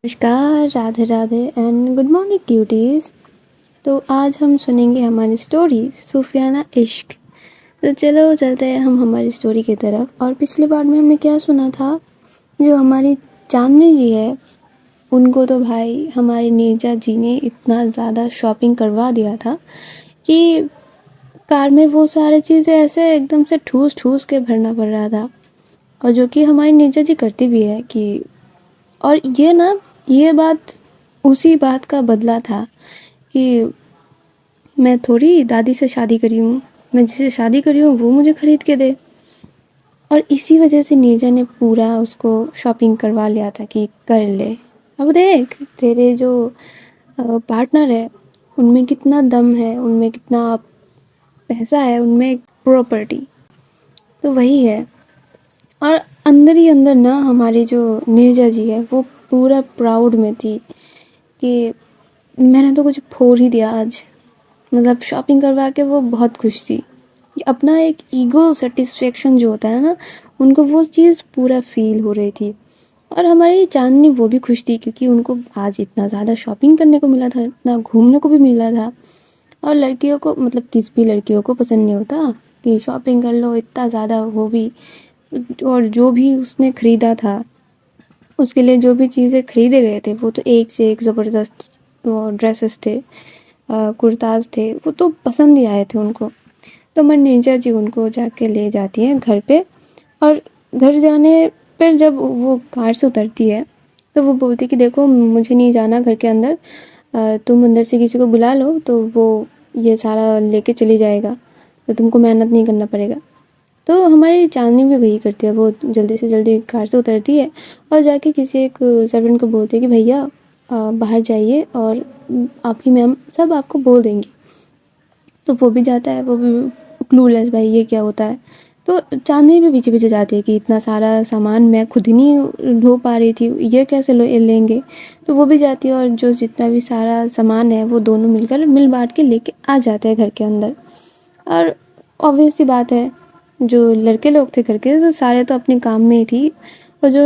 नमस्कार, Radhe Radhe and good morning cuties. तो आज हम सुनेंगे हमारी स्टोरी सूफियाना इश्क। तो चलो चलते हैं हम हमारी स्टोरी की तरफ। और पिछले बार में हमने क्या सुना था, जो हमारी चांदनी जी है उनको तो भाई हमारी नीरजा जी ने इतना ज़्यादा शॉपिंग करवा दिया था कि कार में वो सारी चीज़ें ऐसे एकदम से ठूस ठूस के भरना पड़ रहा था। और जो कि हमारी नीरजा जी करती भी है कि, और ये बात उसी बात का बदला था कि मैं थोड़ी दादी से शादी करी हूँ, मैं जिससे शादी करी हूँ वो मुझे ख़रीद के दे। और इसी वजह से नीरजा ने पूरा उसको शॉपिंग करवा लिया था कि कर ले, अब देख तेरे जो पार्टनर है उनमें कितना दम है, उनमें कितना पैसा है, उनमें प्रॉपर्टी। तो वही है। और अंदर ही अंदर ना हमारी जो नीरजा जी है वो पूरा प्राउड में थी कि मैंने तो कुछ फोड़ ही दिया आज। मतलब शॉपिंग करवा के वो बहुत खुश थी। अपना एक ईगो सेटिस्फेक्शन जो होता है ना, उनको वो चीज़ पूरा फील हो रही थी। और हमारी चांदनी वो भी खुश थी क्योंकि उनको आज इतना ज़्यादा शॉपिंग करने को मिला था, इतना घूमने को भी मिला था। और लड़कियों को, मतलब किसी भी लड़कियों को पसंद नहीं होता कि शॉपिंग कर लो इतना ज़्यादा, वो भी। और जो भी उसने ख़रीदा था, उसके लिए जो भी चीज़ें ख़रीदे गए थे वो तो एक से एक ज़बरदस्त ड्रेसेस थे, कुर्ताज़ थे, वो तो पसंद ही आए थे उनको। तो हमारी नीरजा जी उनको जाके ले जाती हैं घर पे। और घर जाने पर जब वो कार से उतरती है तो वो बोलती कि देखो मुझे नहीं जाना घर के अंदर, तुम अंदर से किसी को बुला लो तो वो ये सारा लेके चली जाएगा, तो तुमको मेहनत नहीं करना पड़ेगा। तो हमारी चांदनी भी वही करती है, वो जल्दी से जल्दी कार से उतरती है और जाके किसी एक सर्वेंट को बोलती है कि भैया बाहर जाइए और आपकी मैम सब आपको बोल देंगी। तो वो भी जाता है, वो भी क्लूलेस भाई ये क्या होता है। तो चांदनी भी पीछे पीछे जाती है कि इतना सारा सामान मैं खुद ही नहीं ढो पा रही थी, ये कैसे लेंगे। तो वो भी जाती है और जो जितना भी सारा सामान है वो दोनों मिलकर मिल बांट के लेके आ जाते हैं घर के अंदर। और ऑब्वियस सी बात है, जो लड़के लोग थे घर के तो सारे तो अपने काम में ही थी, और जो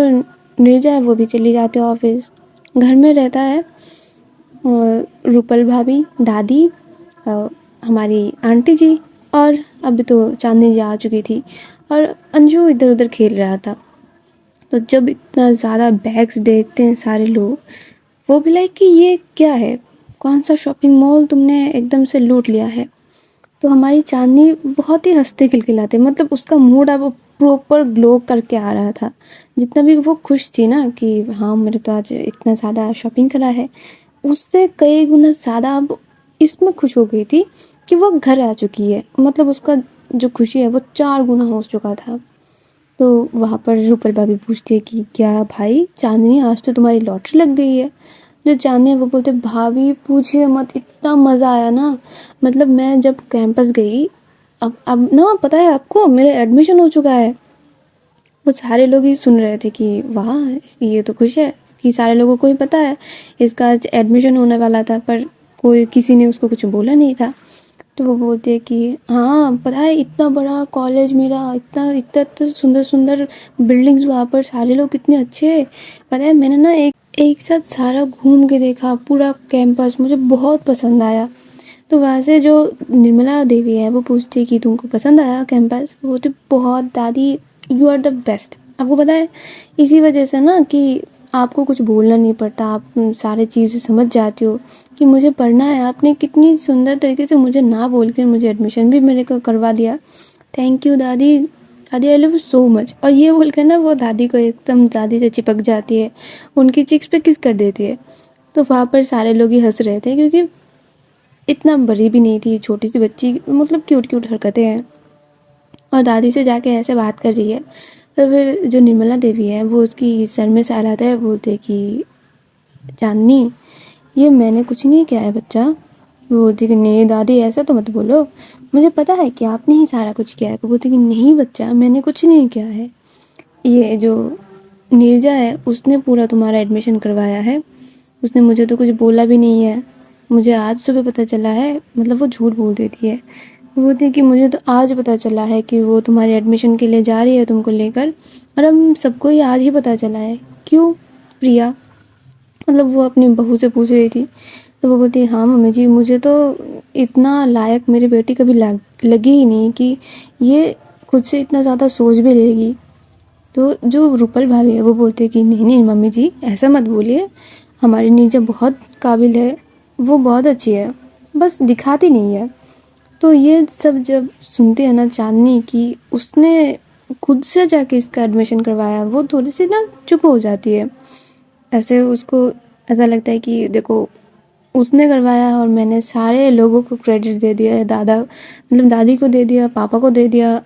नीरजा है वो भी चली जाती है ऑफिस। घर में रहता है रूपल भाभी, दादी, हमारी आंटी जी, और अभी तो चांदनी जी आ चुकी थी और अंजू इधर उधर खेल रहा था। तो जब इतना ज़्यादा बैग्स देखते हैं सारे लोग, वो भी लाइक कि ये क्या है, कौन सा शॉपिंग मॉल तुमने एकदम से लूट लिया है। तो हमारी चांदनी बहुत ही हंसते खिलखिलाते, मतलब उसका मूड अब प्रॉपर ग्लो करके आ रहा था। जितना भी वो खुश थी ना कि हाँ मेरे तो आज इतना ज़्यादा शॉपिंग करा है, उससे कई गुना ज़्यादा अब इसमें खुश हो गई थी कि वो घर आ चुकी है। मतलब उसका जो खुशी है वो 4 गुना हो चुका था। तो वहाँ पर रूपल भाभी पूछती है कि क्या भाई चांदनी आज तो तुम्हारी लॉटरी लग गई है। जो चांदनी है वो बोलते भाभी पूछिए मत, इतना मज़ा आया ना। मतलब मैं जब कैंपस गई, अब ना पता है आपको मेरा एडमिशन हो चुका है। वो सारे लोग ही सुन रहे थे कि वाह ये तो खुश है, कि सारे लोगों को ही पता है इसका आज एडमिशन होने वाला था, पर कोई किसी ने उसको कुछ बोला नहीं था। तो वो बोलते हैं कि हाँ पता है इतना बड़ा कॉलेज मेरा, इतना इतना इतना सुंदर सुंदर बिल्डिंग्स, वहाँ पर सारे लोग कितने अच्छे। पता है मैंने ना एक साथ सारा घूम के देखा पूरा कैंपस, मुझे बहुत पसंद आया। तो वहाँ से जो निर्मला देवी है वो पूछती है कि तुमको पसंद आया कैंपस। वो तो बहुत दादी, यू आर द बेस्ट। आपको पता है इसी वजह से ना कि आपको कुछ बोलना नहीं पड़ता, आप सारे चीज़ें समझ जाती हो कि मुझे पढ़ना है। आपने कितनी सुंदर तरीके से मुझे ना बोल के मुझे एडमिशन भी मेरे को करवा दिया। थैंक यू दादी, दादी I love you so much. और ये बोल कर ना वो दादी को एकदम दादी से चिपक जाती है, उनकी चिक्स पे किस कर देती है। तो वहाँ पर सारे लोग ही हंस रहे थे क्योंकि इतना बड़ी भी नहीं थी, छोटी सी बच्ची, मतलब क्यूट क्यूट हरकतें हैं और दादी से जाके ऐसे बात कर रही है। तो फिर जो निर्मला देवी है वो उसकी सर में सर आता है, बोलते कि चांदनी ये मैंने कुछ नहीं किया है बच्चा। वो बोलती कि नहीं दादी ऐसा तो मत बोलो, मुझे पता है कि आपने ही सारा कुछ किया है। वो बोलती कि नहीं बच्चा मैंने कुछ नहीं किया है, ये जो नीरजा है उसने पूरा तुम्हारा एडमिशन करवाया है, उसने मुझे तो कुछ बोला भी नहीं है। मुझे आज सुबह पता चला है, मतलब वो झूठ बोल देती है। वो बोलती है कि मुझे तो आज पता चला है कि वो तुम्हारे एडमिशन के लिए जा रही है तुमको लेकर, और हम सबको ही आज ही पता चला है। क्यों प्रिया, मतलब वो अपनी बहू से पूछ रही थी। तो वो बोलती हाँ मम्मी जी, मुझे तो इतना लायक मेरी बेटी कभी लगी ही नहीं कि ये खुद से इतना ज़्यादा सोच भी लेगी। तो जो रूपल भाभी है वो बोलते कि नहीं नहीं मम्मी जी, ऐसा मत बोलिए, हमारी नीचा बहुत काबिल है, वो बहुत अच्छी है, बस दिखाती नहीं है। तो ये सब जब सुनते हैं ना चांदनी कि उसने खुद से जाके इसका एडमिशन करवाया, वो थोड़ी सी ना चुप हो जाती है। ऐसे उसको ऐसा लगता है कि देखो उसने करवाया और मैंने सारे लोगों को क्रेडिट दे दिया है, दादा मतलब दादी को दे दिया, पापा को दे दिया,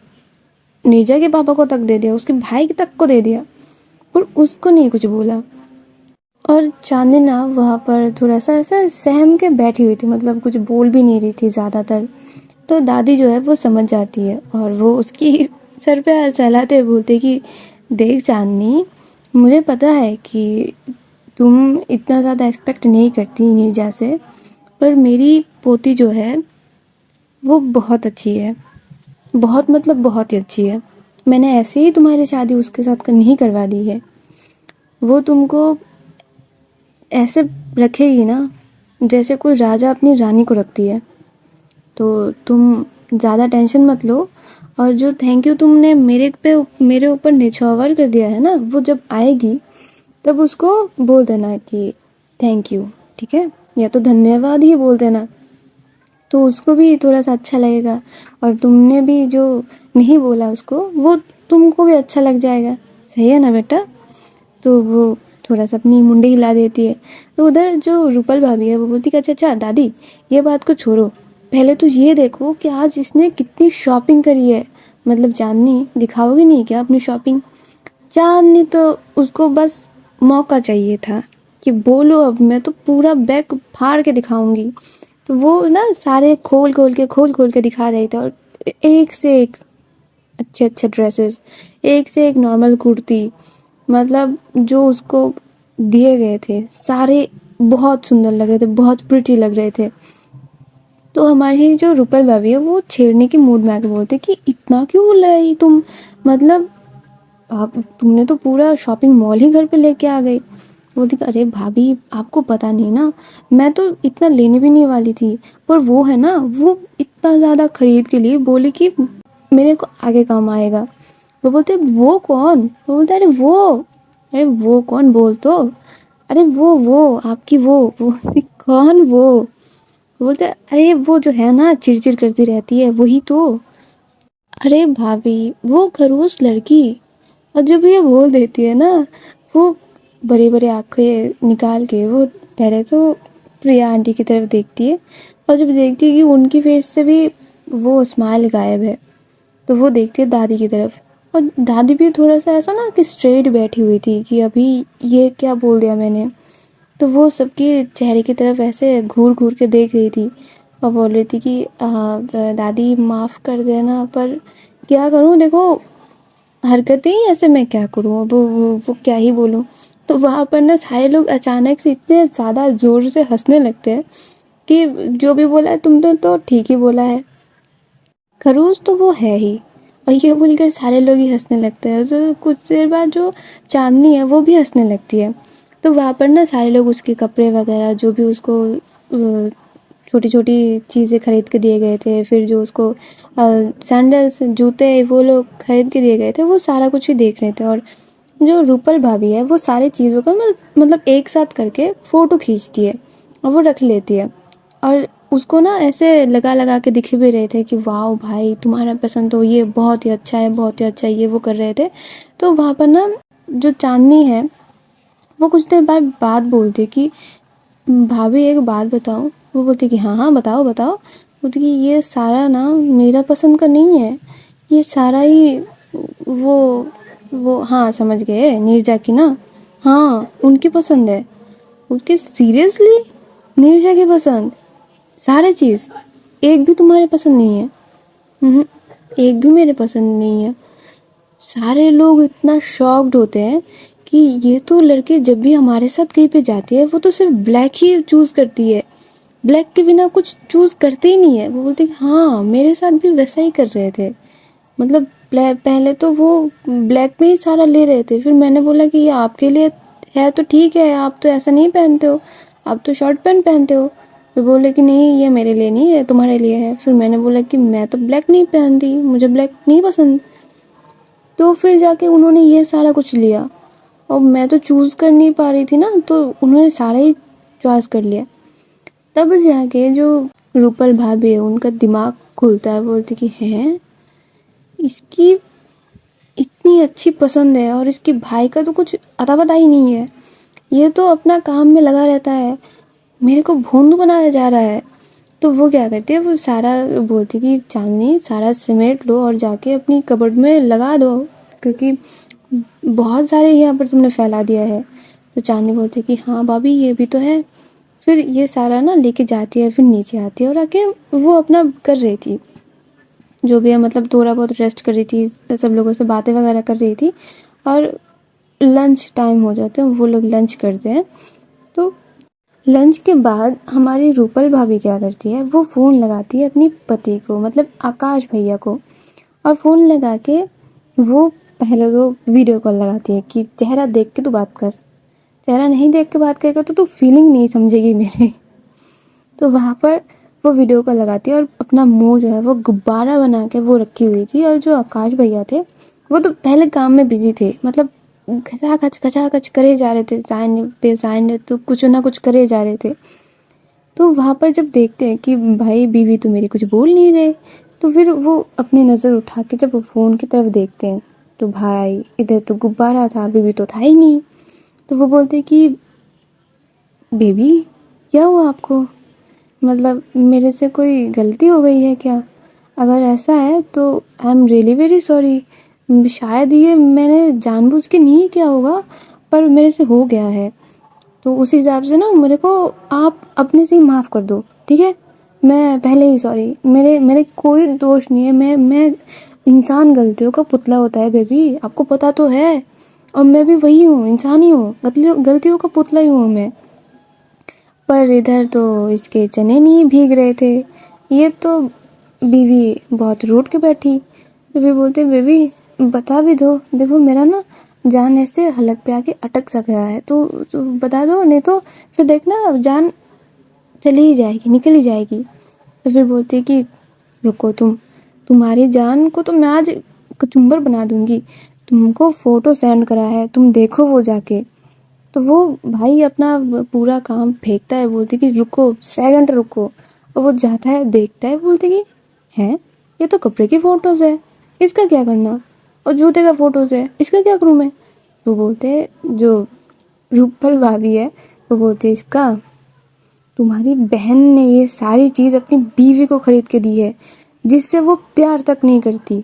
नीजा के पापा को तक दे दिया, उसके भाई तक को दे दिया, पर उसको नहीं कुछ बोला। और चांदनी ना वहाँ पर थोड़ा सा ऐसा सहम के बैठी हुई थी, मतलब कुछ बोल भी नहीं रही थी ज़्यादातर। तो दादी जो है वो समझ जाती है और वो उसकी सर पे सहलाते हुए बोलते कि देख चांदनी, मुझे पता है कि तुम इतना ज़्यादा एक्सपेक्ट नहीं करती नीरजा से, पर मेरी पोती जो है वो बहुत अच्छी है, बहुत मतलब बहुत ही अच्छी है। मैंने ऐसे ही तुम्हारी शादी उसके साथ नहीं करवा दी है। वो तुमको ऐसे रखेगी ना जैसे कोई राजा अपनी रानी को रखती है। तो तुम ज़्यादा टेंशन मत लो, और जो थैंक यू तुमने मेरे ऊपर निछावर कर दिया है ना, वो जब आएगी तब उसको बोल देना कि थैंक यू, ठीक है, या तो धन्यवाद ही बोल देना, तो उसको भी थोड़ा सा अच्छा लगेगा। और तुमने भी जो नहीं बोला उसको, वो तुमको भी अच्छा लग जाएगा। सही है ना बेटा? तो वो थोड़ा सा अपनी मुंडी हिला देती है। तो उधर जो रूपल भाभी है वो बोलती कि अच्छा अच्छा दादी, ये बात को छोड़ो, पहले तो ये देखो कि आज इसने कितनी शॉपिंग करी है। मतलब चांदनी, दिखाओगी नहीं क्या अपनी शॉपिंग? चांदनी तो उसको बस मौका चाहिए था कि बोलो अब मैं तो पूरा बैग फाड़ के दिखाऊंगी। तो वो ना सारे खोल खोल के दिखा रहे थे, और एक से एक अच्छे अच्छे ड्रेसेस, एक से एक नॉर्मल कुर्ती, मतलब जो उसको दिए गए थे सारे बहुत सुंदर लग रहे थे, बहुत प्रिटी लग रहे थे। तो हमारी जो रूपल भाभी है वो छेड़ने के मूड में आके बोलते कि इतना क्यों लाई तुम, मतलब आप तुमने तो पूरा शॉपिंग मॉल ही घर पे लेके आ गई। बोलती कि अरे भाभी आपको पता नहीं ना, मैं तो इतना लेने भी नहीं वाली थी, पर वो है ना, वो इतना ज़्यादा खरीद के लिए बोली कि मेरे को आगे काम आएगा। वो बोलते वो कौन? वो बोलते अरे वो कौन बोल तो, अरे वो आपकी वो बोलती, कौन वो? बोलते अरे वो जो है ना चिड़चिड़ करती रहती है, वही तो। अरे भाभी वो खरूस लड़की। और जब ये बोल देती है ना, वो बड़े बड़े आंखें निकाल के वो पहले तो प्रिया आंटी की तरफ देखती है, और जब देखती है कि उनकी फेस से भी वो स्माइल गायब है, तो वो देखती है दादी की तरफ। और दादी भी थोड़ा सा ऐसा ना कि स्ट्रेट बैठी हुई थी कि अभी ये क्या बोल दिया मैंने। तो वो सबके चेहरे की तरफ ऐसे घूर घूर के देख रही थी और बोल रही थी कि दादी माफ़ कर देना, पर क्या करूँ, देखो हरकतें ही ऐसे, मैं क्या करूँ अब, वो क्या ही बोलूँ। तो वहाँ पर ना सारे लोग अचानक से इतने ज़्यादा ज़ोर से हंसने लगते हैं कि जो भी बोला है तुमने तो ठीक ही बोला है, खरूस तो वो है ही। और ये बोलकर सारे लोग ही हंसने लगते हैं। तो कुछ देर बाद जो चांदनी है वो भी हंसने लगती है। तो वहाँ पर ना सारे लोग उसके कपड़े वगैरह जो भी उसको छोटी छोटी चीज़ें खरीद के दिए गए थे, फिर जो उसको सैंडल्स जूते वो लोग खरीद के दिए गए थे, वो सारा कुछ ही देख रहे थे। और जो रूपल भाभी है वो सारी चीज़ों का मतलब एक साथ करके फ़ोटो खींचती है और वो रख लेती है। और उसको ना ऐसे लगा लगा के दिख भी रहे थे कि वाह भाई तुम्हारा पसंद तो ये बहुत ही अच्छा है, बहुत ही अच्छा है, ये वो कर रहे थे। तो वहाँ पर ना जो चांदनी है वो कुछ देर बाद बात बोलती कि भाभी एक बात बताओ। वो बोलती कि हाँ हाँ बताओ बताओ। बोलती कि ये सारा ना मेरा पसंद का नहीं है, ये सारा ही वो हाँ समझ गए, नीरजा की ना, हाँ उनकी पसंद है। उनके सीरियसली नीरजा की पसंद, सारे चीज़, एक भी तुम्हारे पसंद नहीं है? एक भी मेरे पसंद नहीं है। सारे लोग इतना शॉक्ड होते हैं कि ये तो लड़के जब भी हमारे साथ कहीं पे जाती है वो तो सिर्फ ब्लैक ही चूज़ करती है, ब्लैक के बिना कुछ चूज़ करते ही नहीं है। वो बोलते कि हाँ मेरे साथ भी वैसा ही कर रहे थे, मतलब पहले तो वो ब्लैक में ही सारा ले रहे थे, फिर मैंने बोला कि ये आपके लिए है तो ठीक है, आप तो ऐसा नहीं पहनते हो, आप तो शॉर्ट पैंट पहनते हो। फिर बोले कि नहीं ये मेरे लिए नहीं है, तुम्हारे लिए है। फिर मैंने बोला कि मैं तो ब्लैक नहीं पहनती, मुझे ब्लैक नहीं पसंद। तो फिर जाके उन्होंने ये सारा कुछ लिया और मैं तो चूज़ कर नहीं पा रही थी ना, तो उन्होंने सारा ही चॉइस कर लिया। तब जाके जो रूपल भाभी है उनका दिमाग खुलता है, बोलती कि हैं इसकी इतनी अच्छी पसंद है और इसके भाई का तो कुछ अता पता ही नहीं है, ये तो अपना काम में लगा रहता है, मेरे को भोंदू बनाया जा रहा है। तो वो क्या करती है, वो सारा बोलती कि चांदनी सारा समेट लो और जाके अपनी कबर्ड में लगा दो, क्योंकि बहुत सारे यहाँ पर तुमने फैला दिया है। तो चांदनी बोलती है कि हाँ भाभी ये भी तो है। फिर ये सारा ना लेके जाती है, फिर नीचे आती है और आके वो अपना कर रही थी जो भी है, मतलब थोड़ा बहुत रेस्ट कर रही थी, सब लोगों से बातें वगैरह कर रही थी। और लंच टाइम हो जाते हैं, वो लोग लंच करते हैं। तो लंच के बाद हमारी रूपल भाभी क्या करती है, वो फ़ोन लगाती है अपनी पति को, मतलब आकाश भैया को। और फ़ोन लगा के वो पहले तो वीडियो कॉल लगाती है कि चेहरा देख के तू बात कर, चेहरा नहीं देख के बात करेगा तो तू फीलिंग नहीं समझेगी मेरी। तो वहाँ पर वो वीडियो कॉल लगाती है और अपना मुंह जो है वो गुब्बारा बना के वो रखी हुई थी। और जो आकाश भैया थे वो तो पहले काम में बिजी थे, मतलब खचाखच करे जा रहे थे, साइन पे साइन, तो कुछ ना कुछ करे जा रहे थे। तो वहाँ पर जब देखते हैं कि भाई बीवी तो मेरी कुछ बोल नहीं रहे, तो फिर वो अपनी नज़र उठा के जब वो फ़ोन की तरफ देखते हैं तो भाई इधर तो गुब्बारा था, बीवी तो था ही नहीं। तो वो बोलते कि बेबी क्या हुआ आपको, मतलब मेरे से कोई गलती हो गई है क्या? अगर ऐसा है तो I am really very sorry, शायद ये मैंने जानबूझ के नहीं किया होगा, पर मेरे से हो गया है। तो उस हिसाब से ना मेरे को आप अपने से ही माफ़ कर दो, ठीक है? मैं पहले ही सॉरी, मेरे मेरे कोई दोष नहीं है, मैं इंसान गलतियों का पुतला होता है बेबी, आपको पता तो है। और मैं भी वही हूँ, इंसान ही हूँ, गलतियों का पुतला ही हूँ मैं। पर इधर तो इसके चने नहीं भीग रहे थे, ये तो बीवी बहुत रूठ के बैठी। तो भी बोलते बेबी बता भी दो, देखो मेरा ना जान ऐसे हलक पे आके अटक सा गया है, तो बता दो, नहीं तो फिर देखना जान चली ही जाएगी, निकल ही जाएगी। तो फिर बोलते कि रुको तुम्हारी जान को तो मैं आज कचुम्बर बना दूंगी, तुमको फ़ोटो सेंड करा है, तुम देखो वो जाके। तो वो भाई अपना पूरा काम फेंकता है, बोलती कि रुको सेकंड रुको। और वो जाता है देखता है, बोलती कि हैं ये तो कपड़े की फ़ोटोज़ है, इसका क्या करना, और जूते का फ़ोटोज़ है, इसका क्या करूँ मैं? वो बोलते जो रूपल भाभी है वो बोलते इसका तुम्हारी बहन ने ये सारी चीज़ अपनी बीवी को खरीद के दी है, जिससे वो प्यार तक नहीं करती।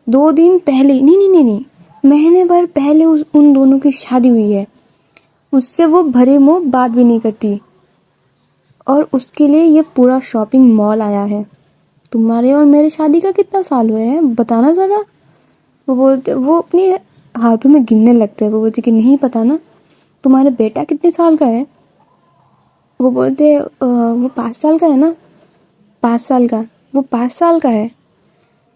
2 दिन पहले, नहीं, महीने भर पहले उन दोनों की शादी हुई है, उससे वो भरे मुंह बात भी नहीं करती, और उसके लिए ये पूरा शॉपिंग मॉल आया है। तुम्हारे और मेरे शादी का कितना साल हुए हैं बताना ज़रा। वो बोलते, वो अपनी हाथों में गिनने लगते हैं, वो बोलते कि नहीं पता ना, तुम्हारा बेटा कितने साल का है? वो बोलते वो 5 साल का है ना, 5 साल का, वो 5 साल का है।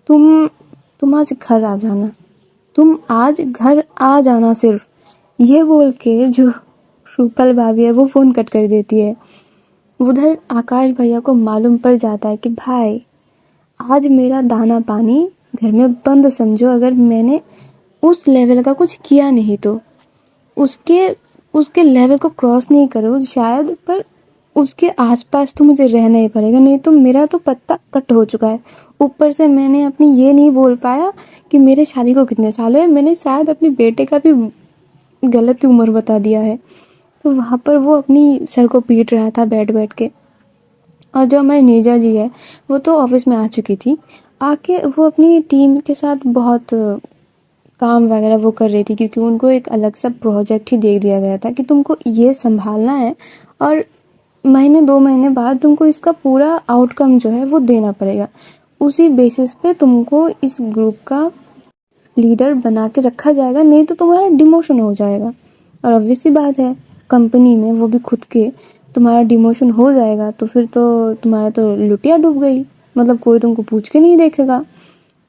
तुम आज घर आ जाना, तुम आज घर आ जाना सिर्फ, ये बोल के जो रूपल भाभी है वो फ़ोन कट कर देती है। उधर आकाश भैया को मालूम पड़ जाता है कि भाई आज मेरा दाना पानी घर में बंद समझो, अगर मैंने उस लेवल का कुछ किया नहीं तो उसके उसके लेवल को क्रॉस नहीं करो शायद, पर उसके आसपास तो मुझे रहना ही पड़ेगा, नहीं तो मेरा तो पत्ता कट हो चुका है। ऊपर से मैंने अपनी ये नहीं बोल पाया कि मेरे शादी को कितने साल हुए, मैंने शायद अपने बेटे का भी गलत उम्र बता दिया है। तो वहाँ पर वो अपनी सर को पीट रहा था बैठ बैठ के। और जो हमारी नीरजा जी है वो तो ऑफिस में आ चुकी थी, आके वो अपनी टीम के साथ बहुत काम वगैरह वो कर रही थी, क्योंकि उनको एक अलग सा प्रोजेक्ट ही दे दिया गया था कि तुमको ये संभालना है और महीने 2 महीने बाद तुमको इसका पूरा आउटकम जो है वो देना पड़ेगा। उसी बेसिस पे तुमको इस ग्रुप का लीडर बना के रखा जाएगा, नहीं तो तुम्हारा डिमोशन हो जाएगा। और ऑब्वियस सी बात है, कंपनी में वो भी खुद के, तुम्हारा डिमोशन हो जाएगा तो फिर तो तुम्हारा तो लुटिया डूब गई, मतलब कोई तुमको पूछ के नहीं देखेगा।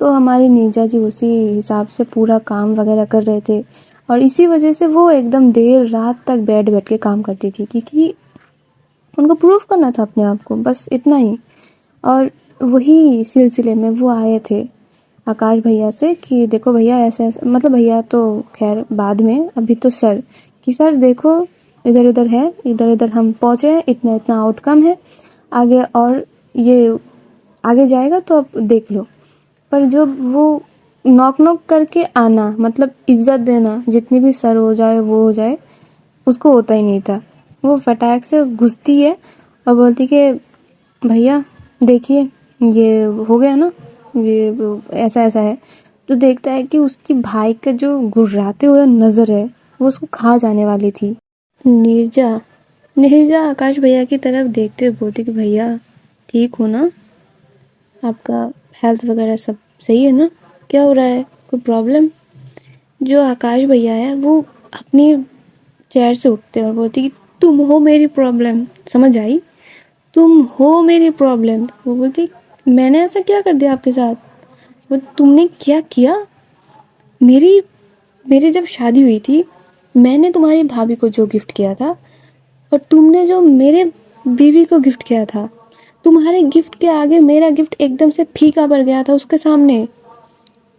तो हमारी नीरजा जी उसी हिसाब से पूरा काम वगैरह कर रहे थे। और इसी वजह से वो एकदम देर रात तक बैठ के काम करती थी, क्योंकि उनको प्रूफ करना था अपने आप को, बस इतना ही। और वही सिलसिले में वो आए थे आकाश भैया से कि देखो भैया ऐसा ऐसा, मतलब भैया तो खैर बाद में, अभी तो सर, कि सर देखो इधर इधर है, इधर इधर हम पहुँचे हैं, इतना इतना आउटकम है आगे, और ये आगे जाएगा तो अब देख लो। पर जो वो नॉक नॉक करके आना, मतलब इज्जत देना, जितनी भी सर हो जाए वो हो जाए, उसको होता ही नहीं था। वो फटाक से घुसती है और बोलती कि भैया देखिए ये हो गया ना, ये ऐसा ऐसा है। तो देखता है कि उसकी भाई का जो गुर्राते हुए नज़र है वो उसको खा जाने वाली थी। नीरजा नीरजा आकाश भैया की तरफ देखते हुए बोलती कि भैया ठीक हो ना, आपका हेल्थ वगैरह सब सही है ना, क्या हो रहा है, कोई प्रॉब्लम? जो आकाश भैया है वो अपनी चेयर से उठते और बोलती कि तुम हो मेरी प्रॉब्लम, समझ आई, तुम हो मेरी प्रॉब्लम। वो बोलती मैंने ऐसा क्या कर दिया आपके साथ? वो तुमने क्या किया? मेरी मेरी जब शादी हुई थी, मैंने तुम्हारी भाभी को जो गिफ्ट किया था, और तुमने जो मेरे बीवी को गिफ्ट किया था, तुम्हारे गिफ्ट के आगे मेरा गिफ्ट एकदम से फीका पड़ गया था उसके सामने।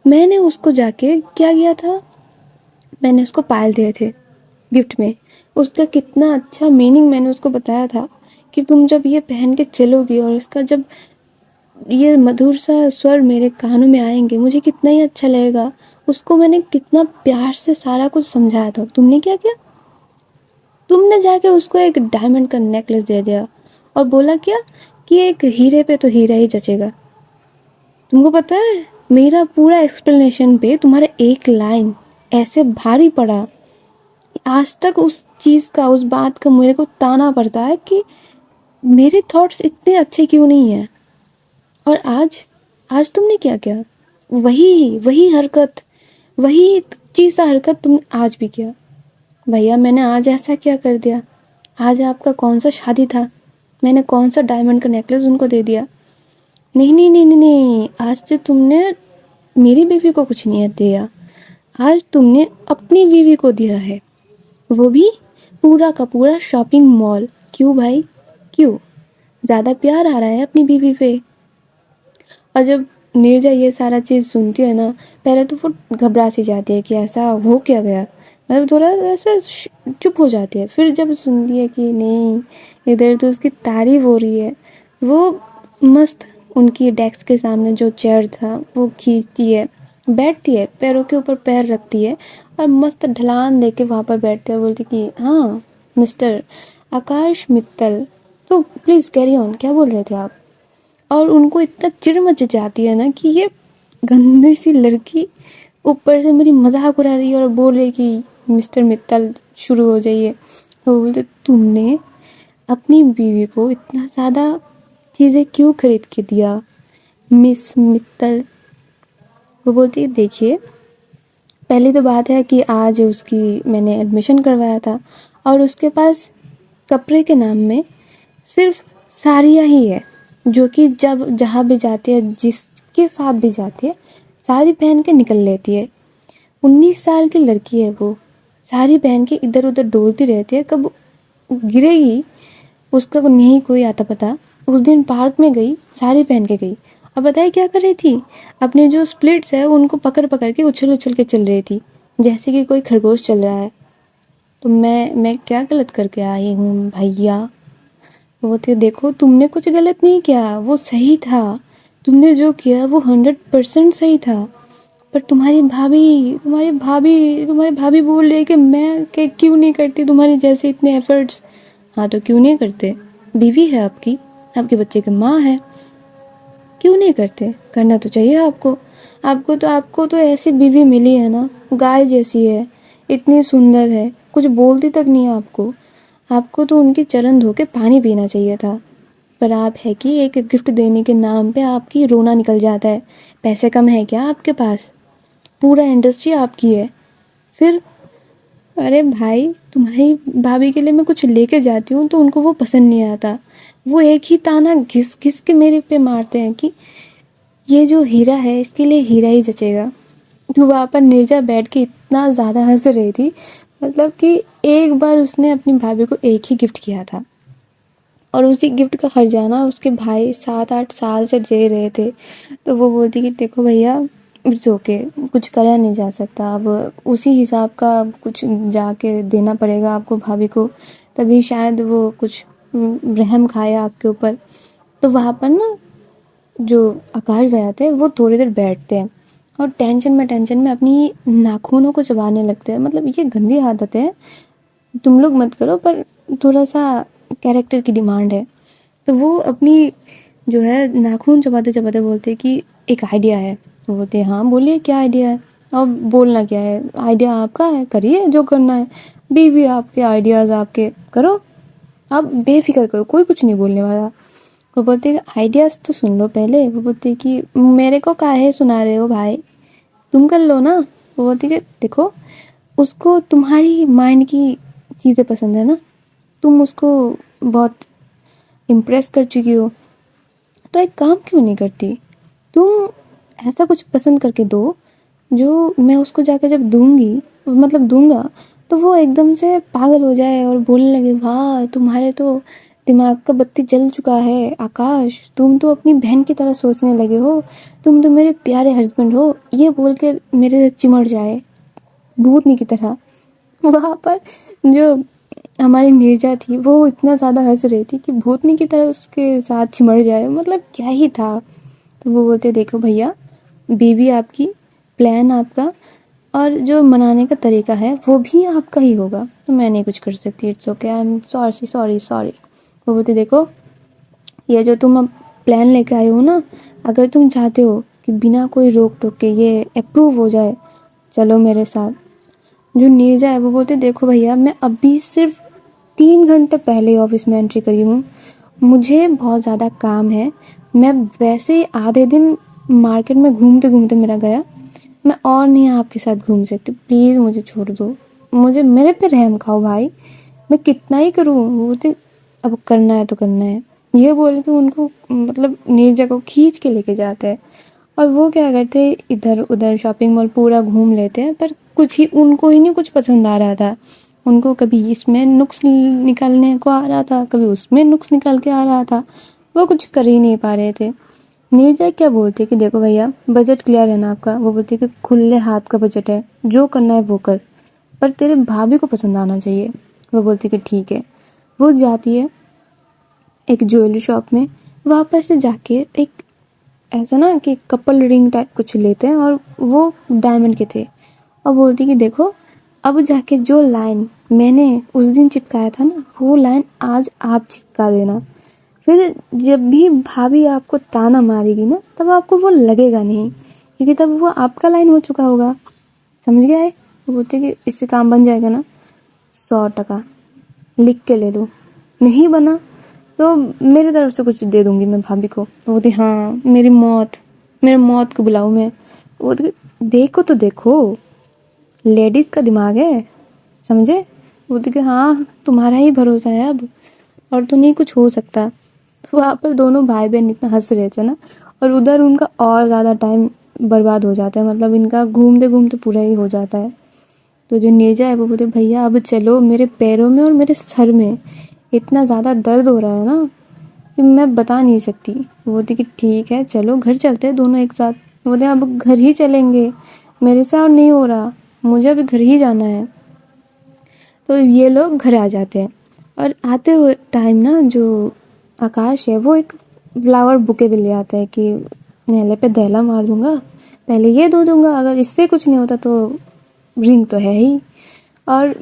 मैंने उसको जाके क्या किया था, मैंने उसको पायल दिए थे गिफ्ट में। उसका कितना अच्छा मीनिंग मैंने उसको बताया था कि तुम जब ये पहन के चलोगी और इसका जब ये मधुर सा स्वर मेरे कानों में आएंगे, मुझे कितना ही अच्छा लगेगा। उसको मैंने कितना प्यार से सारा कुछ समझाया था, और तुमने क्या किया? तुमने जाके उसको एक डायमंड का नेकलेस दे दिया और बोला क्या कि एक हीरे पे तो हीरा ही जचेगा। तुमको पता है मेरा पूरा एक्सप्लेनेशन पे तुम्हारा एक लाइन ऐसे भारी पड़ा, आज तक उस चीज़ का, उस बात का मेरे को ताना पड़ता है कि मेरे थॉट्स इतने अच्छे क्यों नहीं हैं। और आज आज तुमने क्या किया? वही वही हरकत, वही चीज़ सा हरकत तुमने आज भी किया। भैया मैंने आज ऐसा क्या कर दिया? आज आपका कौन सा शादी था, मैंने कौन सा डायमंड का नेकलेस उनको दे दिया? नहीं नहीं नहीं नहीं नहीं, आज तो तुमने मेरी बीवी को कुछ नहीं दिया, आज तुमने अपनी बीवी को दिया है, वो भी पूरा का पूरा शॉपिंग मॉल। क्यों भाई, क्यों? ज़्यादा प्यार आ रहा है अपनी बीवी पे? और जब नीरजा ये सारा चीज़ सुनती है ना, पहले तो वो घबरा सी जाती है कि ऐसा हो क्या गया, मतलब थोड़ा ऐसा चुप हो जाती है। फिर जब सुनती है कि नहीं, इधर तो उसकी तारीफ हो रही है, वो मस्त उनकी डेस्क के सामने जो चेयर था वो खींचती है, बैठती है, पैरों के ऊपर पैर रखती है और मस्त ढलान दे के वहाँ पर बैठती है और बोलती कि हाँ मिस्टर आकाश मित्तल, तो प्लीज़ कैरी ऑन, क्या बोल रहे थे आप? और उनको इतना चिढ़ मच जाती है ना कि ये गंदी सी लड़की ऊपर से मेरी मजाक उड़ा रही है और बोल रही कि मिस्टर मित्तल शुरू हो जाइए। तो वो बोलते तुमने अपनी बीवी को इतना ज़्यादा चीज़ें क्यों खरीद के दिया मिस मित्तल? वो बोलती देखिए, पहली तो बात है कि आज उसकी मैंने एडमिशन करवाया था और उसके पास कपड़े के नाम में सिर्फ साड़ियाँ ही है, जो कि जब जहाँ भी जाती है, जिसके साथ भी जाती है, साड़ी पहन के निकल लेती है। 19 साल की लड़की है वो, साड़ी पहन के इधर उधर डोलती रहती है, कब गिरेगी उसका नहीं कोई आता पता। उस दिन पार्क में गई, साड़ी पहन के गई, अब बताइए क्या कर रही थी? अपने जो स्प्लिट्स है उनको पकड़ पकड़ के उछल उछल के चल रही थी, जैसे कि कोई खरगोश चल रहा है। तो मैं क्या गलत करके आई हूँ भैया? वो थे देखो तुमने कुछ गलत नहीं किया, वो सही था, तुमने जो किया वो 100% सही था। पर तुम्हारी भाभी बोल रही है कि मैं के क्यों नहीं करती तुम्हारी जैसे इतने एफर्ट्स। हाँ तो क्यों नहीं करते? बीवी है आपकी, आपके बच्चे की माँ है, क्यों नहीं करते? करना तो चाहिए आपको। आपको तो ऐसी बीवी मिली है ना, गाय जैसी है, इतनी सुंदर है, कुछ बोलती तक नहीं है आपको। आपको तो उनके चरण धो के पानी पीना चाहिए था। पर आप है कि एक गिफ्ट देने के नाम पे आपकी रोना निकल जाता है। पैसे कम है क्या आपके पास? पूरा इंडस्ट्री आपकी है। फिर अरे भाई, तुम्हारी भाभी के लिए मैं कुछ लेके जाती हूँ तो उनको वो पसंद नहीं आता। वो एक ही ताना घिस घिस के मेरे पे मारते हैं कि ये जो हीरा है इसके लिए हीरा ही जचेगा। तो वहाँ पर नीरजा बैठ के इतना इतना ज़्यादा हंस रही थी, मतलब कि एक बार उसने अपनी भाभी को एक ही गिफ्ट किया था और उसी गिफ्ट का खर्चाना उसके भाई 7-8 साल से दे रहे थे। तो वो बोलती कि देखो भैया, इट्स ओके, कुछ करा नहीं जा सकता, अब उसी हिसाब का कुछ जाके देना पड़ेगा आपको भाभी को, तभी शायद वो कुछ रहम खाए आपके ऊपर। तो वहाँ पर ना जो आकाश भैया थे वो थोड़ी देर बैठते हैं और टेंशन में अपनी नाखूनों को चबाने लगते हैं। मतलब ये गंदी आदत है, तुम लोग मत करो, पर थोड़ा सा कैरेक्टर की डिमांड है। तो वो अपनी जो है नाखून चबाते चबाते बोलते कि एक आइडिया है। वो बोलते हाँ बोलिए क्या आइडिया है, अब बोलना क्या है, आइडिया आपका है, करिए जो करना है, बीवी आपके, आइडियाज़ आपके, करो, आप बेफिक्र करो, कोई कुछ नहीं बोलने वाला। वो बोलते कि आइडियाज़ तो सुन लो पहले। वो बोलते कि मेरे को काहे सुना रहे हो भाई, तुम कर लो ना। वो बोलती कि देखो, उसको तुम्हारी माइंड की चीज़ें पसंद है ना, तुम उसको बहुत इम्प्रेस कर चुकी हो, तो एक काम क्यों नहीं करती, तुम ऐसा कुछ पसंद करके दो जो मैं उसको जाके जब दूंगी, मतलब दूंगा, तो वो एकदम से पागल हो जाए और बोलने लगे वाह तुम्हारे तो दिमाग का बत्ती जल चुका है आकाश, तुम तो अपनी बहन की तरह सोचने लगे हो, तुम तो मेरे प्यारे हस्बैंड हो, ये बोल के मेरे से चिमड़ जाए भूतनी की तरह। वहाँ पर जो हमारी नीरजा थी वो इतना ज़्यादा हंस रही थी कि भूतनी की तरह उसके साथ चिमड़ जाए, मतलब क्या ही था। तो वो बोलते देखो भैया, बीवी आपकी, प्लान आपका, और जो मनाने का तरीका है वो भी आपका ही होगा, तो मैं नहीं कुछ कर सकती, it's okay, I am sorry sorry sorry. वो बोलते देखो, ये जो तुम अब प्लान लेके आए हो ना, अगर तुम चाहते हो कि बिना कोई रोक टोक के ये अप्रूव हो जाए, चलो मेरे साथ। जो नीरजा है वो बोलते देखो भैया, मैं अभी सिर्फ 3 घंटे पहले ऑफिस में एंट्री करी हूँ, मुझे बहुत ज़्यादा काम है, मैं वैसे ही आधे दिन मार्केट में घूमते घूमते मेरा गया, मैं और नहीं आपके साथ घूम सकती, प्लीज़ मुझे छोड़ दो, मुझे मेरे पे रहम खाओ भाई, मैं कितना ही करूँ। वो बोलते अब करना है तो करना है, ये बोल के उनको मतलब नीरजा को खींच के लेके जाते हैं। और वो क्या करते, इधर उधर शॉपिंग मॉल पूरा घूम लेते हैं, पर कुछ ही उनको ही नहीं कुछ पसंद आ रहा था। उनको कभी इसमें नुक्स निकालने को आ रहा था, कभी उसमें नुक्स निकाल के आ रहा था, वो कुछ कर ही नहीं पा रहे थे। नीरजा क्या बोलती कि देखो भैया, बजट क्लियर है ना आपका। वो बोलती कि खुले हाथ का बजट है, जो करना है वो कर, पर तेरे भाभी को पसंद आना चाहिए। वो बोलती कि ठीक है। वो जाती है एक ज्वेलरी शॉप में, वहाँ पर से जाके एक ऐसा ना कि कपल रिंग टाइप कुछ लेते हैं और वो डायमंड के थे, और बोलती कि देखो, अब जाके जो लाइन मैंने उस दिन चिपकाया था ना, वो लाइन आज आप चिपका देना, फिर जब भी भाभी आपको ताना मारेगी ना, तब आपको वो लगेगा नहीं, क्योंकि तब वो आपका लाइन हो चुका होगा। समझ गया है। वो बोलते कि इससे काम बन जाएगा ना, 100 टका लिख के ले लो, नहीं बना तो मेरी तरफ से कुछ दे दूंगी मैं भाभी को। वो बोलती हाँ, मेरे मौत को बुलाऊँ मैं। वो बोलती देखो तो देखो, लेडीज़ का दिमाग है, समझे। वो बोलती कि हाँ तुम्हारा ही भरोसा है अब, और तो नहीं कुछ हो सकता। तो वहाँ पर दोनों भाई बहन इतना हंस रहे थे ना, और उधर उनका और ज़्यादा टाइम बर्बाद हो जाता है, मतलब इनका घूमते घूमते पूरा ही हो जाता है। तो जो नीरजा है वो बोलते भैया अब चलो, मेरे पैरों में और मेरे सर में इतना ज़्यादा दर्द हो रहा है ना कि मैं बता नहीं सकती। वो बोलती कि ठीक है चलो घर चलते हैं दोनों एक साथ। वो बोलते अब घर ही चलेंगे, मेरे से और नहीं हो रहा, मुझे अभी घर ही जाना है। तो ये लोग घर आ जाते हैं, और आते हुए टाइम ना जो आकाश है वो एक फ्लावर बुके भी ले आता है कि नेले पे दहला मार दूंगा, पहले ये धो दूंगा, अगर इससे कुछ नहीं होता तो रिंग तो है ही। और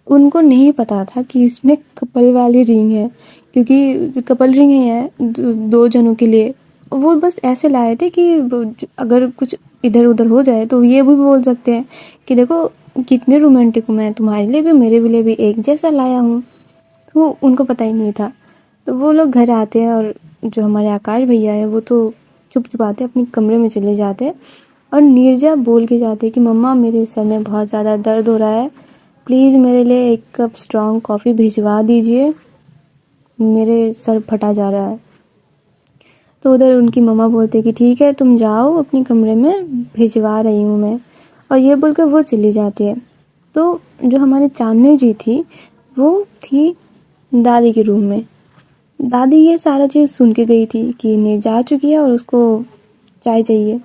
उनको नहीं पता था कि इसमें कपल वाली रिंग है, क्योंकि कपल रिंग है दो जनों के लिए। वो बस ऐसे लाए थे कि अगर कुछ इधर उधर हो जाए तो ये भी बोल सकते हैं कि देखो कितने रोमांटिक हूँ मैं, तुम्हारे लिए भी मेरे लिए भी एक जैसा लाया हूँ। तो उनको पता ही नहीं था। तो वो लोग घर आते हैं, और जो हमारे आकाश भैया है वो तो चुप चुपाते अपने कमरे में चले जाते हैं, और नीरजा बोल के जाते हैं कि मम्मा मेरे सर में बहुत ज़्यादा दर्द हो रहा है, प्लीज़ मेरे लिए 1 कप स्ट्रॉन्ग कॉफ़ी भिजवा दीजिए, मेरे सर फटा जा रहा है। तो उधर उनकी मम्मा बोलते कि ठीक है तुम जाओ अपने कमरे में, भिजवा रही हूँ मैं। और ये बोलकर वो चली जाती है। तो जो हमारी चांदनी जी थी वो थी दादी के रूम में। दादी ये सारा चीज़ सुन के गई थी कि नीर जा चुकी है और उसको चाय चाहिए।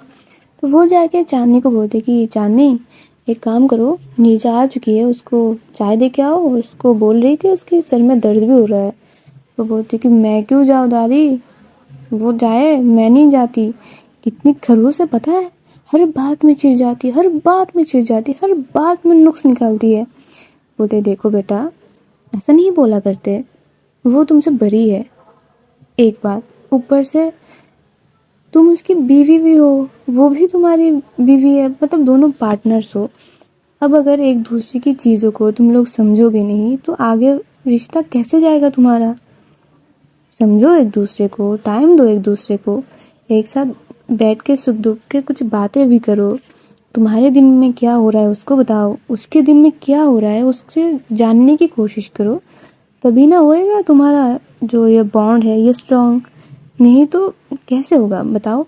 तो वो जाके चांदनी को बोलते कि चांदनी एक काम करो, नीरजा आ चुकी है, उसको चाय दे के आओ। उसको बोल रही थी उसके सर में दर्द भी हो रहा है। वो बोलती कि मैं क्यों जाऊँ दादी, वो जाए, मैं नहीं जाती। कितनी खड़ूस है पता है, हर बात में चिढ़ जाती, हर बात में चिढ़ जाती, हर बात में नुक्स निकालती है। बोलते देखो बेटा, ऐसा नहीं बोला करते, वो तुमसे बड़ी है एक बात, ऊपर से तुम उसकी बीवी भी हो, वो भी तुम्हारी बीवी है, मतलब दोनों पार्टनर्स हो। अब अगर एक दूसरे की चीज़ों को तुम लोग समझोगे नहीं तो आगे रिश्ता कैसे जाएगा तुम्हारा। समझो एक दूसरे को, टाइम दो एक दूसरे को, एक साथ बैठ के सुख दुख के कुछ बातें भी करो। तुम्हारे दिन में क्या हो रहा है उसको बताओ, उसके दिन में क्या हो रहा है उससे जानने की कोशिश करो, तभी ना होएगा तुम्हारा जो ये बॉन्ड है ये स्ट्रॉन्ग। नहीं तो कैसे होगा बताओ।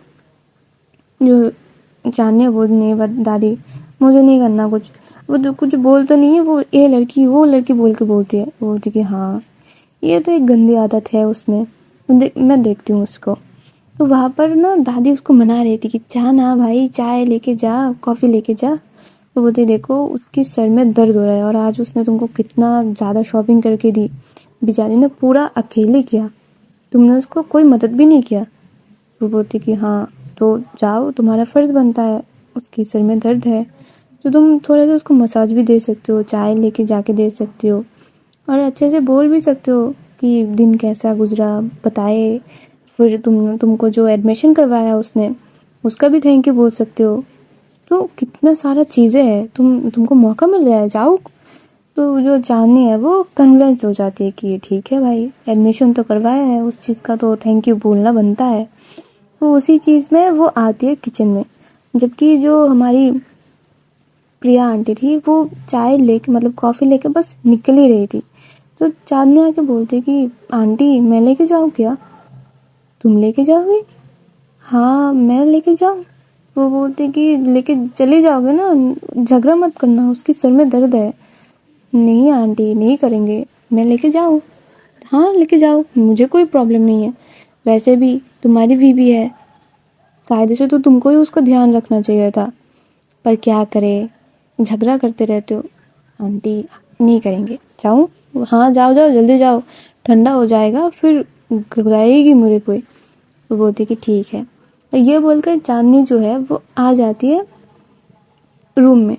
जो जानने वो नहीं, दादी मुझे नहीं करना कुछ, वो जो कुछ बोल तो नहीं है, वो ये लड़की वो लड़की बोल के बोलती है। वो बोलती कि हाँ ये तो एक गंदी आदत है उसमें, मैं देखती हूँ उसको। तो वहाँ पर ना दादी उसको मना रही थी कि जा ना भाई, चाय लेके जा, कॉफ़ी लेके जा। तो बोलती देखो उसके सर में दर्द हो रहा है और आज उसने तुमको कितना ज़्यादा शॉपिंग करके दी, बेचारी ने पूरा अकेले किया, तुमने उसको कोई मदद भी नहीं किया। वो बोलती कि हाँ तो जाओ, तुम्हारा फ़र्ज़ बनता है, उसके सिर में दर्द है तो तुम थोड़ा सा उसको मसाज भी दे सकते हो, चाय लेके जाके दे सकते हो, और अच्छे से बोल भी सकते हो कि दिन कैसा गुजरा बताए। फिर तुमको जो एडमिशन करवाया उसने, उसका भी थैंक यू बोल सकते हो। तो कितना सारा चीज़ें हैं, तुमको मौका मिल रहा है, जाओ। तो जो चांदनी है वो कन्विंस्ड हो जाती है कि ठीक है भाई, एडमिशन तो करवाया है, उस चीज़ का तो थैंक यू बोलना बनता है। तो उसी चीज़ में वो आती है किचन में, जबकि जो हमारी प्रिया आंटी थी वो चाय लेके मतलब कॉफ़ी लेके बस निकल ही रही थी। तो चांदनी आके बोलती कि आंटी मैं लेके जाऊँ क्या। तुम लेके जाओगे, हाँ मैं लेके जाऊँ। वो बोलती कि लेके चले जाओगे ना, झगड़ा मत करना, उसके सर में दर्द है। नहीं आंटी नहीं करेंगे, मैं लेके जाऊँ, हाँ लेके जाओ, मुझे कोई प्रॉब्लम नहीं है, वैसे भी तुम्हारी बीवी है, कायदे से तो तुमको ही उसका ध्यान रखना चाहिए था, पर क्या करे, झगड़ा करते रहते हो। आंटी नहीं करेंगे, जाऊँ, हाँ जाओ जाओ जल्दी जाओ, ठंडा हो जाएगा फिर घबराएगी मुझे कोई। वो बोलती कि ठीक है। ये बोलकर चांदनी जो है वो आ जाती है रूम में।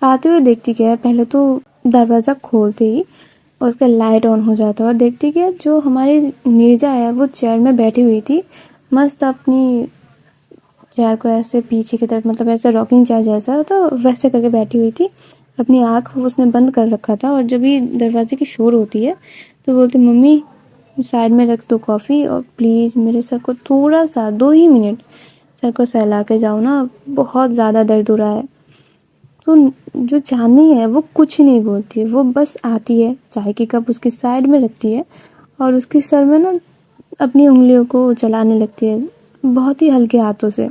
आते हुए देखती क्या है, पहले तो दरवाज़ा खोलते ही उसका लाइट ऑन हो जाता है और देखती क्या जो हमारी नीरजा है वो चेयर में बैठी हुई थी, मस्त अपनी चेयर को ऐसे पीछे की तरफ, मतलब ऐसे रॉकिंग चेयर जैसा तो वैसे करके बैठी हुई थी। अपनी आँख उसने बंद कर रखा था और जब भी दरवाजे की शोर होती है तो बोलती मम्मी साइड में रख दो कॉफ़ी और प्लीज़ मेरे सर को थोड़ा सा 2 ही मिनट सर को सहला के जाओ ना, बहुत ज़्यादा दर्द हो रहा है। तो जो चांदनी है वो कुछ नहीं बोलती है, वो बस आती है, चाय की कप उसके साइड में रखती है और उसके सर में ना अपनी उंगलियों को चलाने लगती है बहुत ही हल्के हाथों से,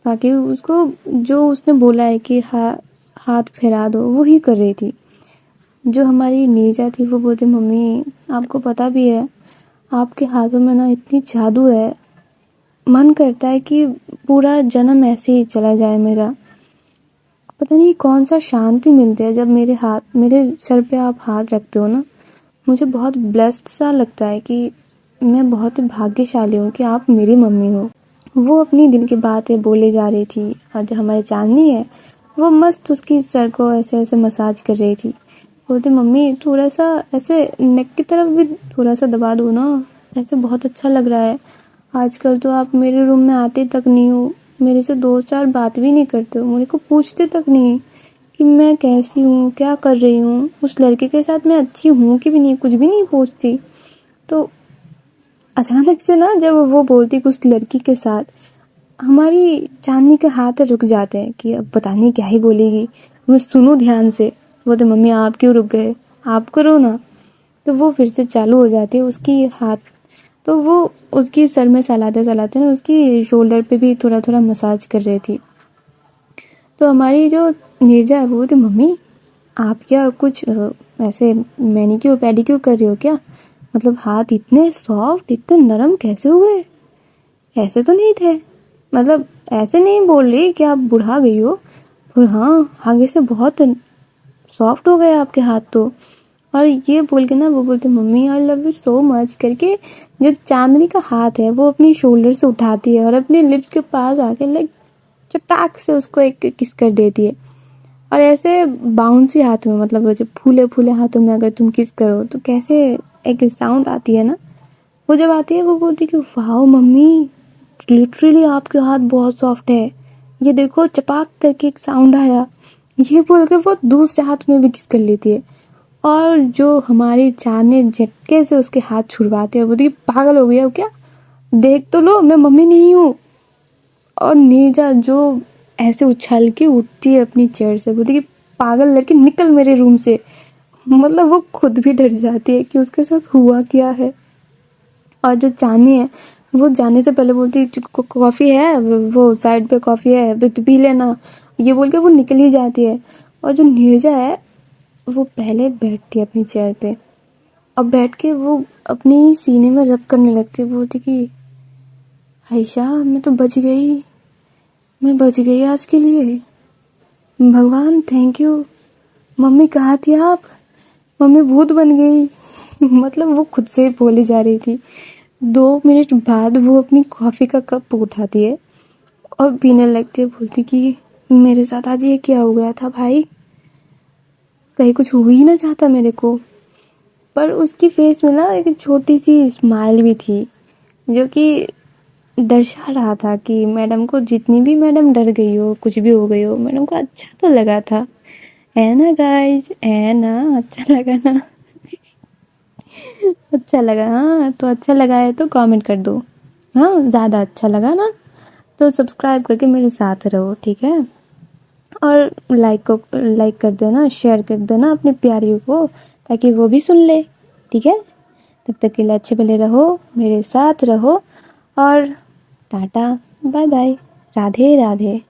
ताकि उसको जो उसने बोला है कि हाथ फैला दो वही कर रही थी। जो हमारी नीरजा थी वो बोलती मम्मी आपको पता भी है आपके हाथों में ना इतनी जादू है, मन करता है कि पूरा जन्म ऐसे ही चला जाए मेरा। पता नहीं कौन सा शांति मिलती है जब मेरे सर पे आप हाथ रखते हो ना, मुझे बहुत ब्लेस्ड सा लगता है कि मैं बहुत ही भाग्यशाली हूँ कि आप मेरी मम्मी हो। वो अपनी दिल की बातें बोले जा रही थी और जो हमारी चांदनी है वो मस्त उसकी सर को ऐसे ऐसे मसाज कर रही थी। बोलती मम्मी थोड़ा सा ऐसे नेक की तरफ भी थोड़ा सा दबा दो ना, ऐसे बहुत अच्छा लग रहा है। आजकल तो आप मेरे रूम में आते तक नहीं हो, मेरे से 2-4 बात भी नहीं करते हो, मेरे को पूछते तक नहीं कि मैं कैसी हूँ, क्या कर रही हूँ, उस लड़के के साथ मैं अच्छी हूँ कि भी नहीं, कुछ भी नहीं पूछती। तो अचानक से ना जब वो बोलती उस लड़की के साथ, हमारी चांदनी के हाथ रुक जाते हैं कि अब पता नहीं क्या ही बोलेगी, मैं सुनूं ध्यान से। बोलते मम्मी आप क्यों रुक गए, आप करो ना। तो वो फिर से चालू हो जाती है उसकी हाथ, तो वो उसकी सर में सहलाते सहलाते ना उसकी शोल्डर पे भी थोड़ा थोड़ा मसाज कर रही थी। तो हमारी जो नीरजा है वो बोलती मम्मी आप क्या कुछ ऐसे मैनीक्योर पेडिक्योर कर रहे हो क्या? मतलब हाथ इतने सॉफ्ट इतने नरम कैसे हो गए? ऐसे तो नहीं थे। मतलब ऐसे नहीं बोल रही कि आप बुढ़ा गई हो, पर हाँ आगे से बहुत सॉफ्ट हो गए आपके हाथ तो। और ये बोल के ना वो बोलते mummy I love you so much करके जो चांदनी का हाथ है वो अपनी शोल्डर से उठाती है और अपने लिप्स के पास आके लाइक चटाक से उसको एक किस कर देती है। और ऐसे बाउंसी हाथों में, मतलब वो जो फूले फूले हाथों में अगर तुम किस करो तो कैसे एक साउंड आती है ना, वो जब आती है वो बोलती कि वाह मम्मी लिटरली आपके हाथ बहुत सॉफ्ट है, ये देखो चपाक करके एक साउंड आया। ये बोल के वो दूसरे हाथ में भी किस कर लेती है। और जो हमारी जान ने झटके से उसके हाथ छुड़वाते हैं, बोलती पागल हो गया हो क्या, देख तो लो मैं मम्मी नहीं हूँ। और नीजा जो ऐसे उछल के उठती है अपनी चेयर से, बोलती कि पागल लड़की निकल मेरे रूम से। मतलब वो खुद भी डर जाती है कि उसके साथ हुआ क्या है। और जो चांदी है वो जाने से पहले बोलती है कॉफ़ी है वो साइड पे कॉफ़ी है पी लेना, ये बोल के वो निकल ही जाती है। और जो नीरजा है वो पहले बैठती है अपनी चेयर पे और बैठ के वो अपनी सीने में रब करने लगती है, बोलती कि आयशा मैं तो बच गई, मैं बच गई आज के लिए, भगवान थैंक यू। मम्मी कहाँ थी आप, मम्मी भूत बन गई। मतलब वो खुद से बोली जा रही थी। 2 मिनट बाद वो अपनी कॉफ़ी का कप उठाती है और पीने लगती है, बोलती कि मेरे साथ आज ये क्या हो गया था भाई, कहीं कुछ हो ही ना चाहता मेरे को। पर उसकी फेस में ना एक छोटी सी स्माइल भी थी जो कि दर्शा रहा था कि मैडम को, जितनी भी मैडम डर गई हो कुछ भी हो गई हो, मैडम को अच्छा तो लगा था, है ना गाइस, है ना, अच्छा लगा ना। अच्छा लगा, हाँ तो अच्छा लगा है तो कमेंट कर दो, हाँ ज़्यादा अच्छा लगा ना तो सब्सक्राइब करके मेरे साथ रहो, ठीक है। और लाइक कर देना, शेयर कर देना अपने प्यारियों को ताकि वो भी सुन ले, ठीक है। तब तक के लिए अच्छे भले रहो, मेरे साथ रहो और tata bye bye, Radhe Radhe.